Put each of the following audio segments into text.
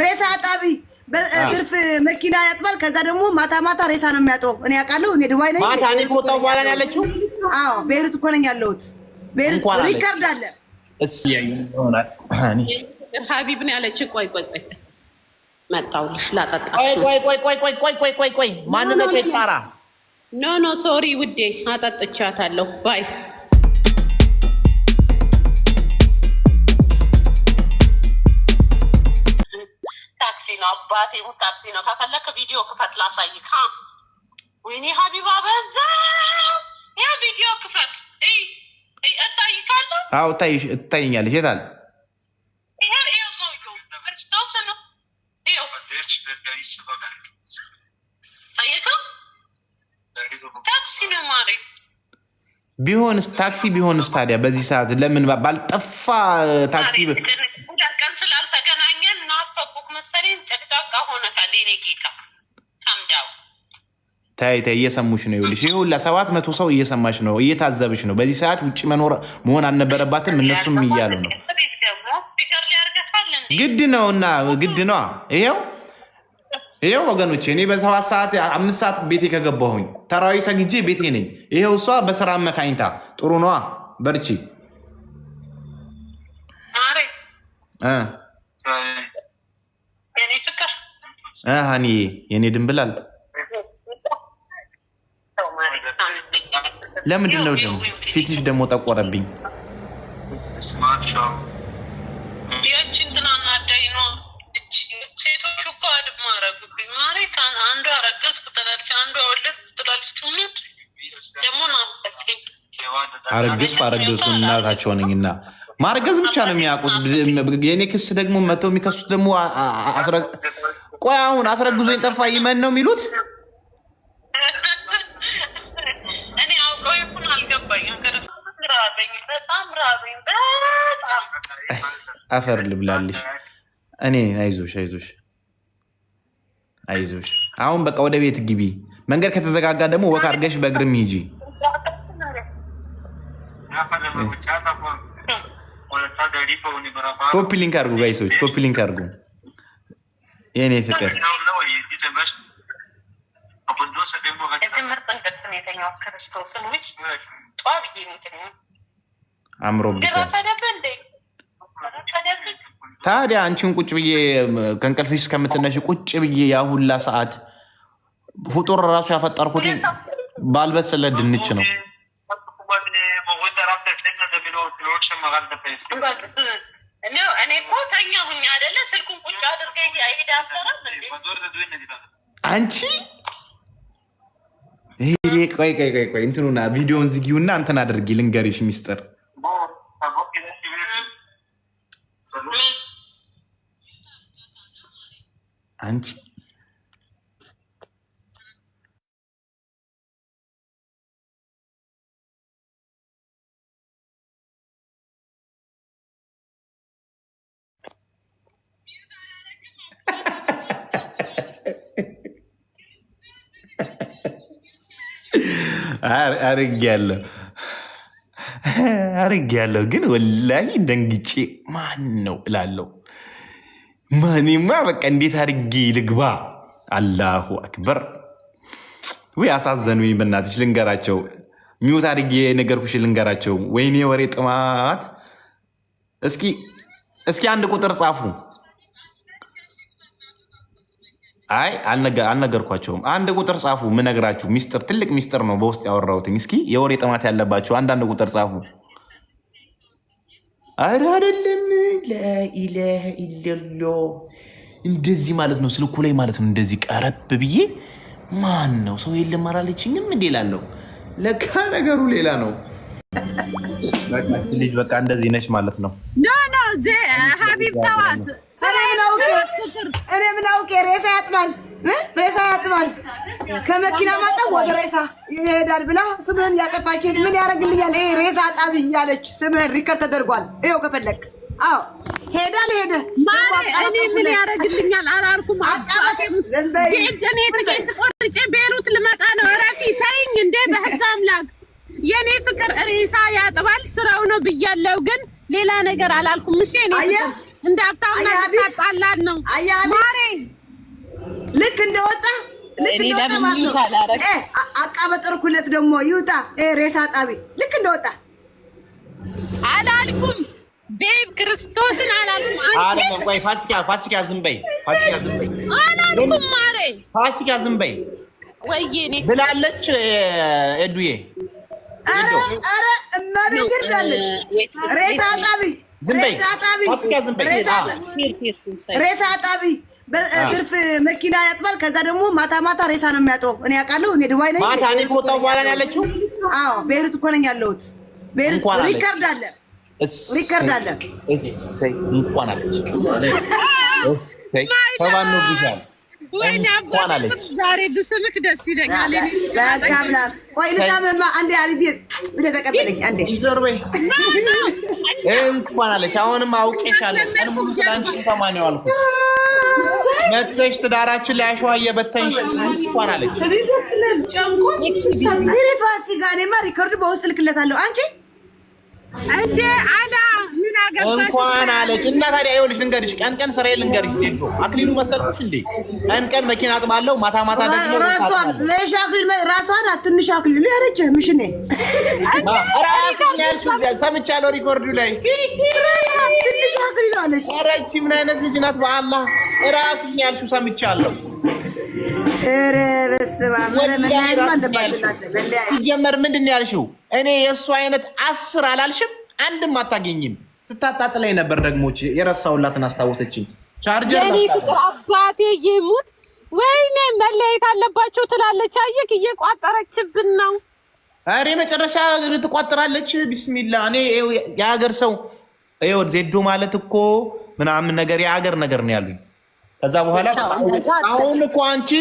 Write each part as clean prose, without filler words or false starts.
ሬሳ አጣቢ በትርፍ መኪና ያጥባል። ከዛ ደግሞ ማታ ማታ ሬሳ ነው የሚያጥበው። እኔ አውቃለሁ። እኔ ዱባይ ነኝ። ማታ እኔ ከወጣሁ በኋላ ነው ያለችው። አዎ ቤይሩት እኮ ነኝ ያለሁት። ቤይሩት ሪካርድ አለ። ሀቢብ ነው ያለችው። ቆይ መጣሁልሽ ላጠጣ። ቆይ ማንነቱ ይጣራ። ኖ ሶሪ ውዴ አጠጥቻታለሁ። ባይ ታክሲ ነው አባቴ ታክሲ ነው። ከፈለክ ቪዲዮ ክፈት ላሳይክ። ወይኔ ሀቢባ በዛ ያ ቪዲዮ ክፈት። እታይካለሁ። አዎ እታይኛለሽ። የት አለ? ይኸው ሰውዬው ክርስቶስ ነው። ይኸው ታየከው ታክሲ ነው ማሪ። ቢሆንስ ታክሲ ቢሆንስ ታዲያ በዚህ ሰዓት ለምን ባልጠፋ ታክሲ ቀን ስላልተገናኘን ናፈቁክ መሰለኝ። ጨቅጫቃ ሆነ ካሌኔ ጌታ ታምዳው ታይ እየሰሙሽ ነው። ይኸውልሽ ይሄ ሁላ 700 ሰው እየሰማሽ ነው፣ እየታዘብሽ ነው። በዚህ ሰዓት ውጪ መሆን አልነበረባትም። እነሱም እያሉ ነው። ግድ ነውና ግድ ነው። ይሄው ወገኖቼ እኔ በ7 ሰዓት 5 ሰዓት ቤቴ ከገባሁኝ ተራዊ ሰግጄ ቤቴ ነኝ። ይሄው እሷ በስራ መካኝታ ጥሩ ነዋ። በርቺ ሃኒ የኔ ድንብላል። ለምንድን ነው ደግሞ ፊትሽ ደግሞ ጠቆረብኝ? ሴቶቹ እኮ አድማ አደረጉብኝ። ማሪካን አንዷ አረገዝኩ ትላለች፣ አንዷ ወለድኩ ትላለች። ትውልድ ደግሞ ናፈቀኝ። አረገዝኩ እናታቸው ነኝና ማርገዝ ብቻ ነው የሚያውቁት። የኔ ክስ ደግሞ መተው የሚከሱት ደግሞ ቆይ አሁን አስረግዞኝ ጠፋ ይመን ነው የሚሉት። እኔ አውቀው ይሁን አልገባኝም። በጣም ራበኝ። በጣም አፈር ልብላልሽ። እኔ አይዞሽ አሁን በቃ ወደ ቤት ግቢ። መንገድ ከተዘጋጋ ደግሞ ወክ አድርገሽ በእግርም ሂጂ። ኮፒ ሊንክ አድርጉ ጋይሶች፣ ኮፒ ሊንክ አድርጉ። የኔ ፍቅር አምሮብሻል። ታዲያ አንቺን ቁጭ ብዬ ከእንቅልፍሽ እስከምትነሽ ቁጭ ብዬ ያ ሁላ ሰዓት ፍጡር ራሱ ያፈጠርኩት ባልበሰለ ድንች ነው። እኔ እኮ ተኛሁኝ አይደለ? ስልኩን ቁጭ አድርገህ አይሄድ አሰራም እንዴ አንቺ? ቆይ እንትኑና ቪዲዮውን ዝጊውና እንትን አድርጊ። ልንገርሽ ሚስጥር አንቺ አርጌያለሁ ግን ወላሂ ደንግጬ ማን ነው እላለሁ። ማንማ በቃ እንዴት አድርጌ ልግባ? አላሁ አክበር። ወይ አሳዘኑኝ። በእናትሽ ልንገራቸው፣ ሚውት አድርጌ የነገርኩሽ ልንገራቸው። ወይኔ ወሬ ጥማት። እስኪ አንድ ቁጥር ጻፉ። አይ አልነገርኳቸውም። አንድ ቁጥር ጻፉ። ምነግራችሁ ሚስጥር፣ ትልቅ ሚስጥር ነው በውስጥ ያወራሁትኝ። እስኪ የወሬ ጥማት ያለባችሁ አንዳንድ ቁጥር ጻፉ። አረ አይደለም፣ ላኢላሀ ኢለላህ እንደዚህ ማለት ነው። ስልኩ ላይ ማለት ነው። እንደዚህ ቀረብ ብዬ ማን ነው ሰው የለም አላለችኝም እንዴ እላለሁ። ለካ ነገሩ ሌላ ነው። ልጅ በቃ እንደዚህ ነች ማለት ነው። ኖ ሀቢብ ተዋት። እኔ ምን አውቄ? ሬሳ ያጥባል ከመኪና ማጠብ ወደ ሬሳ ይሄዳል ብላ ስምህን ያጠፋችን ምን ያደርግልኛል? ይሄ ሬሳ አጣቢ እያለች ስምህን ሪከርድ ተደርጓል። ይኸው ከፈለክ ሄደ እኔ ምን ያደርግልኛል አላልኩም። ትኬት ቆርጬ ቤሩት ልመጣ ነው። ረፊ ተይኝ እንዴ በህግ አምላክ የኔ ፍቅር ሬሳ ያጥባል ስራው ነው ብያለሁ፣ ግን ሌላ ነገር አላልኩም። እሺ እኔ እንዳታውና ታጣላን ነው ማሬ። ልክ እንደወጣ አቃበጠርኩለት ደግሞ ይውጣ ሬሳ ጣቢ ልክ እንደወጣ አላልኩም። ቤብ ክርስቶስን አላልኩም። አንቺ ቆይ ፋሲካ ዝም በይ አላልኩም ማሬ። ፋሲካ ዝም በይ ወይኔ ብላለች ኤዱዬ። ኧረ እመቤቴን ብላለች። ሬሳ ጣቢ ሬሳ ጣቢ በትርፍ መኪና ያጥባል። ከዛ ደግሞ ማታ ማታ ሬሳ ነው የሚያጥበው። እኔ ያውቃለሁ። እኔ ዱባይ ነኝ። ማታ እኔ ከወጣሁ በኋላ ነው ያለችው። አዎ ቤይሩት እኮ ነኝ ያለሁት። ቤይሩት ሪከርድ አለ። እሰይ እንኳን አለች። እሰይ ተባኑ ቢዛል እንኳን አለች። ዛሬ ብስምክ ደስ ይለኛል። ለካብላ ቆይ ልሳምማ አንዴ አልቢ ብለህ ተቀበለኝ አንዴ ይዘርበይ እንኳን አለች። አሁንም አውቄሻለሁ። ሰልሙ ስላንቺ ሰማነው አልኩ። መጥተሽ ትዳራችን ላይ አሸዋ እየበተንሽ እንኳን አለች። ፋሲካ እኔማ ሪከርዱ በውስጥ ልክለታለሁ። አንቺ እንዴ አላ ምን አገባሽ እንኳን አለች። እና ታዲያ ይኸውልሽ ልንገርሽ፣ ቀን ቀን ስራዬ ልንገርሽ ሴቶ አክሊሉ መሰልኩሽ እንዴ? ቀን መኪና አጥባለሁ፣ ማታ ማታ ደግሞ ራሷን ትንሽ አክሊሉ ያለች ምሽኔ ራስሽ ያልሽው ሰምቻለሁ ሪኮርዱ ላይ ትንሽ አክሊሉ አለች። ኧረ ይህቺ ምን አይነት ልጅ ናት? በአላህ ራስሽ ያልሽው ሰምቻለሁ። ኧረ በስመ አብ መለያየት አለባችሁ። ሲጀመር ምንድን ነው ያልሽው? እኔ የእሱ አይነት 10 አላልሽም? አንድም አታገኝም። ስታጣጥለኝ ነበር። ደግሞ የረሳሁላትን አስታወሰችኝ። ቻርጀር አባቴ ይሙት ወይኔ መለያየት አለባቸው ትላለች። አየክ እየቋጠረችብን ነው። ኧረ መጨረሻ ትቋጥራለች። ቢስሚላ እኔ የሀገር ሰው ይኸው ዜዶ ማለት እኮ ምናምን ነገር የሀገር ነገር ነው ያሉኝ። ከዛ በኋላ አሁን እኮ አንቺ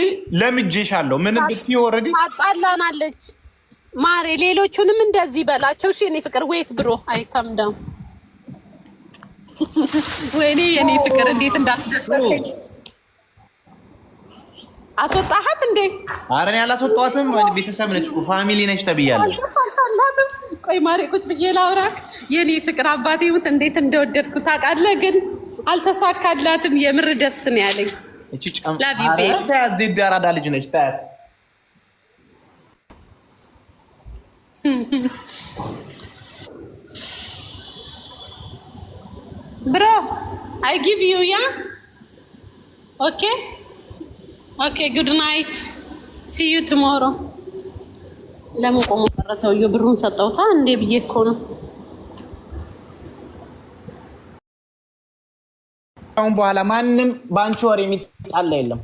ለምጄሻለሁ። ምንም ብትይ ኦልሬዲ ታጣላናለች ማሬ። ሌሎቹንም እንደዚህ በላቸው። እሺ የኔ ፍቅር ዌት ብሮ አይካምዳም። ወይኔ የኔ ፍቅር እንዴት እንዳስደሰተኝ። አስወጣሃት እንዴ? ኧረ እኔ አላስወጣኋትም። ቤተሰብ ነች እኮ ፋሚሊ ነች ተብያለሁ። ቆይ ማሬ ቁጭ ብዬ ላውራክ። የኔ ፍቅር አባቴ ሙት እንዴት እንደወደድኩ ታውቃለህ? ግን አልተሳካላትም። የምር ደስ ነው ያለኝ። እቺ ታያት ዜዶ ያራዳ ልጅ ነች። ታያት ብሮ አይ ጊቭ ዩ ያ ኦኬ ጉድ ናይት ሲ ዩ ቱሞሮ። ለምን ቆሞ ቀረ ሰውዬው? ብሩን ሰጠውታ እንዴ ብዬ እኮ ነው። አሁን በኋላ ማንም ባንቺ ወሬ የሚጣላ የለም።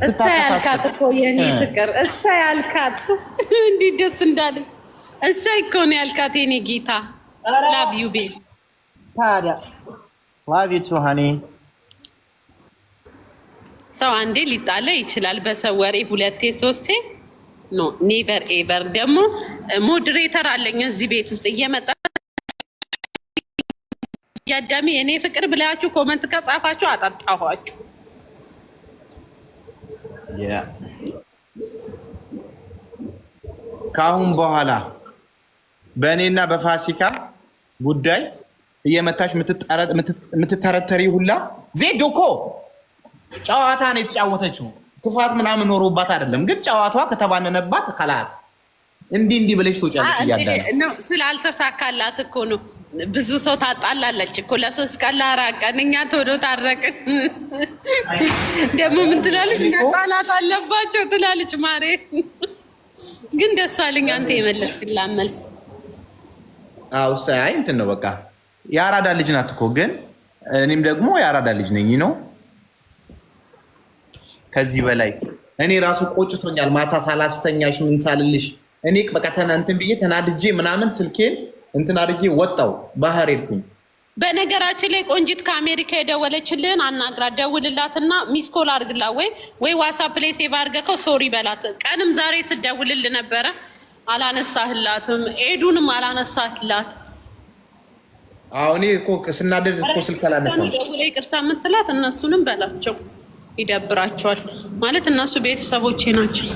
እሰይ አልካት እኮ የኔ ፍቅር፣ እሰይ አልካት። እንዴት ደስ እንዳለ። እሰይ እኮ ነው ያልካት የኔ ጌታ። ላቭ ዩ ቤ። ታዲያ ላቭ ዩ ቱ ሃኒ። ሰው አንዴ ሊጣላ ይችላል በሰው ወሬ፣ ሁለቴ ሶስቴ ኖ ኔቨር ኤቨር። ደግሞ ሞዴሬተር አለኝ እዚህ ቤት ውስጥ እየመጣ ያዳሚ የኔ ፍቅር ብላችሁ ኮመንት ከጻፋችሁ አጣጣኋችሁ። ከአሁን በኋላ በእኔና በፋሲካ ጉዳይ እየመታሽ የምትተረተሪ ሁላ ዜዶ እኮ ጨዋታ ነው የተጫወተችው። ክፋት ምናምን ኖሮባት አይደለም፣ ግን ጨዋቷ ከተባነነባት ከላስ እንዲህ ብለሽ ትወጫለሽ። እያዳነ ስላልተሳካላት እኮ ነው። ብዙ ሰው ታጣላለች እኮ ለ3 ቀን ለ4 ቀን። እኛ ቶሎ ታረቅን። ደግሞ ምን ትላለች? መጣላት አለባቸው ትላለች ማሬ። ግን ደስ አለኝ አንተ የመለስክላት መልስ። አው ሳይ እንትን ነው በቃ የአራዳ ልጅ ናት እኮ። ግን እኔም ደግሞ የአራዳ ልጅ ነኝ ነው። ከዚህ በላይ እኔ ራሱ ቆጭቶኛል። ማታ ሳላስተኛሽ ምን ሳልልሽ እኔ በቃ እንትን ብዬ ተናድጄ ምናምን ስልኬን እንትን አድርጌ ወጣው ባህር ሄድኩኝ። በነገራችን ላይ ቆንጂት ከአሜሪካ የደወለችልን አናግራት፣ ደውልላትና ሚስኮል አድርግላት ወይ ዋትስአፕ ላይ ሴቭ አድርገከው ሶሪ በላት። ቀንም ዛሬ ስደውልል ነበረ አላነሳህላትም፣ ኤዱንም አላነሳህላት። አሁን እኮ ስናደድ እኮ ስልክ አላነሳም። ደውለህ ይቅርታ የምትላት እነሱንም በላቸው፣ ይደብራቸዋል ማለት እነሱ ቤተሰቦቼ ናቸው።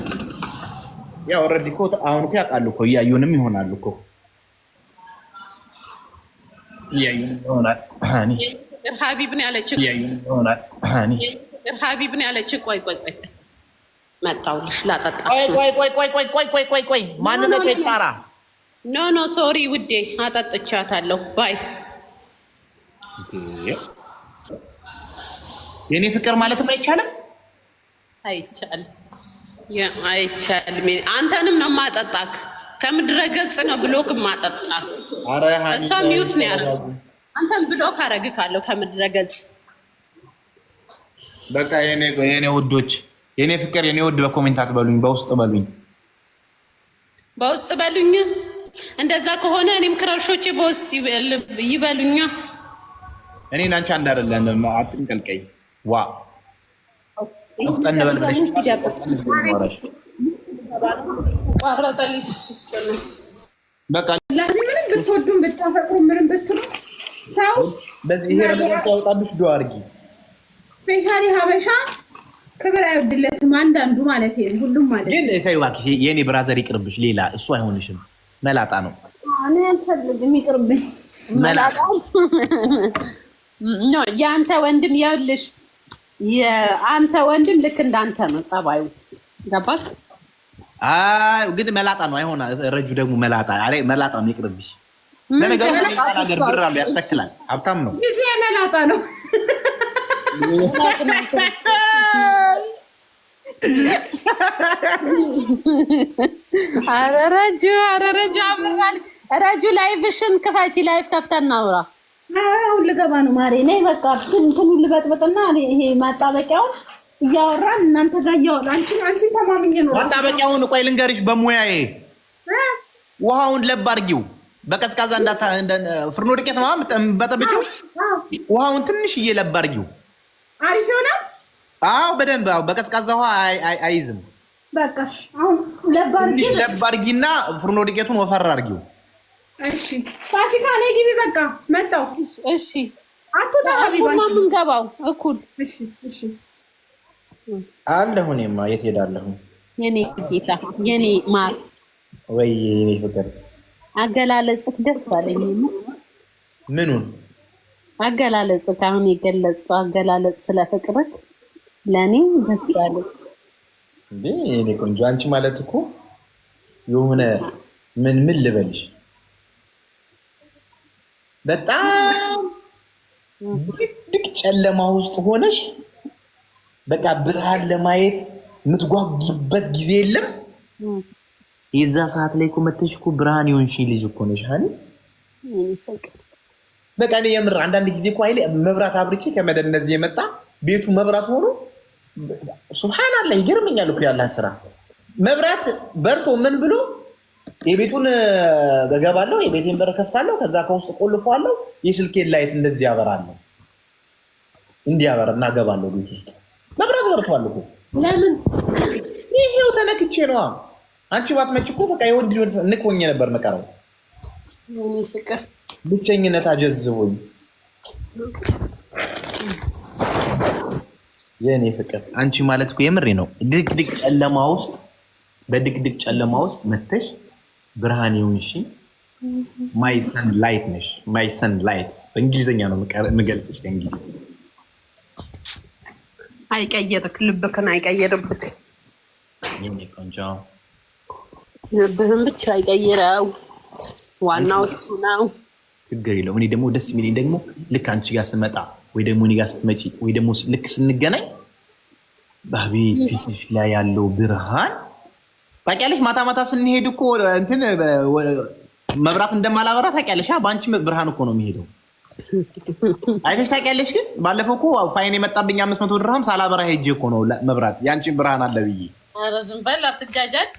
ያው ኦልሬዲ እኮ አሁን እኮ ያውቃሉ እኮ እያዩንም ይሆናሉ እኮ እያዩንም ይሆናል። ሀቢብ ነው ያለች እያዩንም ይሆናል። ሀቢብ ነው ያለች። ቆይ መጣሁልሽ ላጠጣ። ቆይ ማንነት ይጣራ። ኖ ሶሪ ውዴ አጠጥቻታለሁ። ባይ የኔ ፍቅር ማለትም አይቻልም። አይቻልም። አንተንም ነው ማጠጣክ። ከምድረ ገጽ ነው ብሎክ ማጠጣ። እሷ ሚዩት ነው ያደረገው። አንተም ብሎክ አደረግካለሁ ከምድረ ገጽ። በቃ የኔ ውዶች፣ የኔ ፍቅር፣ የኔ ውድ በኮሜንት አትበሉኝ፣ በውስጥ በሉኝ። እንደዛ ከሆነ እኔም ክራሾቼ በውስጥ ይበሉኛ። እኔ ናንቺ አንድ አይደለም። አትንቀልቀይ ዋ አፍጠን በልበለሽ በቃ ምንም ብትወዱም ብታፈቅሩ ምንም ብትሉ ሰው በዚህ ይሄ ረመዳን ሲያወጣብሽ ዱአ አድርጊ። ስፔሻሊ ሀበሻ ክብር አይወድለትም። አንዳንዱ ማለት ነው፣ ሁሉም ማለት ግን ተይው እባክሽ። የኔ ብራዘር ይቅርብሽ፣ ሌላ እሱ አይሆንሽም። መላጣ ነው። እኔ አልፈልግም፣ ይቅርብኝ። መላጣ ነው ያንተ ወንድም። ያውልሽ የአንተ ወንድም ልክ እንዳንተ ነው ጸባዩ። ገባሽ? አይ ግን መላጣ ነው። አይሆና ረጁ ደግሞ መላጣ ነው። ይቅርብሽ። ለነገሩ ሀገር ብር አለው ያስተክላል። ሀብታም ነው። ጊዜ መላጣ ነው። ኧረ ረጁ አምራል። ረጁ ላይቭሽን ክፈቺ። ላይቭ ከፍተን እናውራ። አሁን ልገባ ነው ማሬ። ነይ በቃ እንትኑ ልበጥበጥና ይሄ ማጣበቂያውን እያወራን እናንተ ጋር እያወራን አንቺን ተማምኜ ነው። ማጣበቂያውን ቆይ ልንገርሽ በሙያዬ። ውሃውን ለብ አድርጊው በቀዝቃዛ ፍርኖ ዱቄት ነው በጠብጪው። ውሃውን ትንሽዬ ለብ አድርጊው። አሪፍ ይሆናል። አዎ በደንብ በቀዝቃዛ ውሃ አይዝም። በቃ አሁን ለብ አድርጊና ፍርኖ ዱቄቱን ወፈር አድርጊው። እሺ ፋሲካ ነይ ግቢ። በቃ መጣሁ። እሺ አትወጣ ሀቢባ ምን ገባው እኩል። እሺ አለሁ። እኔማ የት ሄዳለሁ? የኔ ጌታ የኔ ማር ወይ የኔ ፍቅር አገላለጽክ ደስ አለኝ። ምኑን አገላለጽክ? አሁን የገለጽከው አገላለጽ ስለ ፍቅርክ ለእኔ ደስ አለኝ። እንዴ የኔ ቆንጆ፣ አንቺ ማለት እኮ የሆነ ምን ልበልሽ፣ በጣም ድቅድቅ ጨለማ ውስጥ ሆነሽ በቃ ብርሃን ለማየት የምትጓጊበት ጊዜ የለም። የዛ ሰዓት ላይ እኮ መተሽ እኮ ብርሃን የሆንሽ ልጅ እኮ ነሽ። በቃ እኔ የምር አንዳንድ ጊዜ እኮ አይለ መብራት አብርቼ ከመደነዝ የመጣ ቤቱ መብራት ሆኖ ሱብሃንአላህ ይገርመኛል እኮ ያለ ስራ። መብራት በርቶ ምን ብሎ የቤቱን ገባለሁ፣ የቤቴን በር ከፍታለሁ፣ ከዛ ከውስጥ ቆልፈዋለሁ፣ የስልኬን ላይት እንደዚህ ያበራለሁ፣ እንዲያበራና ገባለሁ ቤት ውስጥ። መብራት በርቷል እኮ ለምን? ይሄው ተነክቼ ነዋ። አንቺ ባትመጪ እኮ በቃ የወንድ ንቆኝ ነበር መቀረው። ፍቅር ብቸኝነት አጀዝቦኝ የኔ ፍቅር። አንቺ ማለት እኮ የምሬ ነው። ድቅድቅ ጨለማ ውስጥ በድቅድቅ ጨለማ ውስጥ መተሽ ብርሃን የሆንሽ ማይ ሰን ላይት ነሽ። ማይ ሰን ላይት በእንግሊዝኛ ነው የምገልጽሽ። ከእንግሊዝ አይቀየርክ፣ ልብክን አይቀየርብክ። የኔ ቆንጆ ልብህን ብቻ አይቀይረው፣ ዋናው እሱ ነው። ችግር የለውም። እኔ ደግሞ ደስ የሚለኝ ደግሞ ልክ አንቺ ጋር ስመጣ ወይ ደግሞ እኔ ጋር ስትመጪ ወይ ደግሞ ልክ ስንገናኝ በቤት ፊትሽ ላይ ያለው ብርሃን ታውቂያለሽ። ማታ ማታ ስንሄድ እኮ እንትን መብራት እንደማላበራ ታውቂያለሽ። በአንቺ ብርሃን እኮ ነው የሚሄደው። አይተሽ ታውቂያለሽ። ግን ባለፈው እኮ ፋይን የመጣብኝ 500 ድርሃም ሳላበራ ሄጄ እኮ ነው መብራት ያንቺን ብርሃን አለ ብዬ። ኧረ ዝም በል አትጃጃል።